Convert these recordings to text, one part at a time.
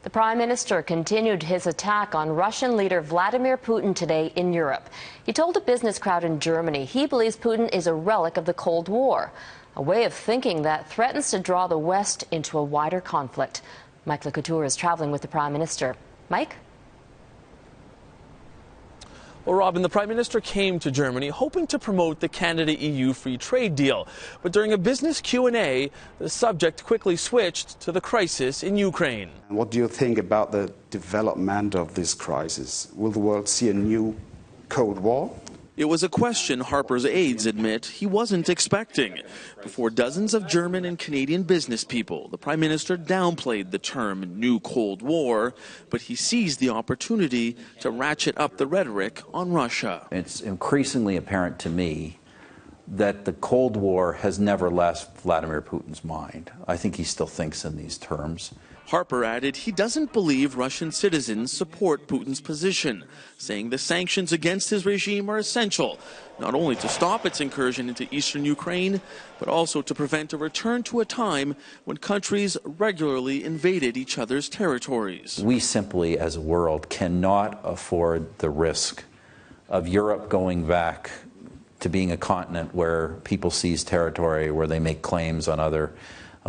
The Prime Minister continued his attack on Russian leader Vladimir Putin today in Europe. He told a business crowd in Germany he believes Putin is a relic of the Cold War, a way of thinking that threatens to draw the West into a wider conflict. Couteur is traveling with the Prime Minister. Mike? Well, Robin, the Prime Minister came to Germany hoping to promote the Canada-EU free trade deal. But during a business Q&A, the subject quickly switched to the crisis in Ukraine. What do you think about the development of this crisis? Will the world see a new Cold War? It was a question Harper's aides admit he wasn't expecting. Before dozens of German and Canadian business people, the Prime Minister downplayed the term New Cold War, but he seized the opportunity to ratchet up the rhetoric on Russia. It's increasingly apparent to me that the Cold War has never left Vladimir Putin's mind. I think he still thinks in these terms. Harper added he doesn't believe Russian citizens support Putin's position, saying the sanctions against his regime are essential, not only to stop its incursion into eastern Ukraine, but also to prevent a return to a time when countries regularly invaded each other's territories. We simply, as a world, cannot afford the risk of Europe going back to being a continent where people seize territory, where they make claims on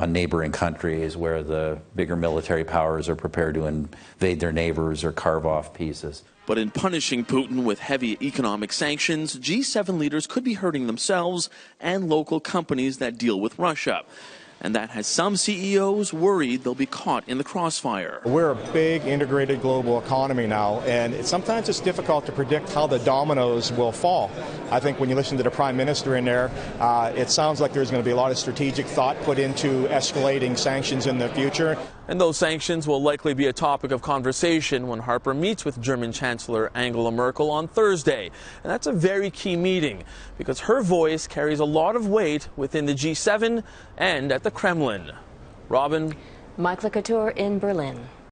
neighboring countries, where the bigger military powers are prepared to invade their neighbors or carve off pieces. But in punishing Putin with heavy economic sanctions, G7 leaders could be hurting themselves and local companies that deal with Russia. And that has some CEOs worried they'll be caught in the crossfire. We're a big integrated global economy now, and sometimes it's difficult to predict how the dominoes will fall. I think when you listen to the Prime Minister in there, it sounds like there's going to be a lot of strategic thought put into escalating sanctions in the future. And those sanctions will likely be a topic of conversation when Harper meets with German Chancellor Angela Merkel on Thursday. And that's a very key meeting because her voice carries a lot of weight within the G7 and at the Kremlin. Robin? Couteur in Berlin.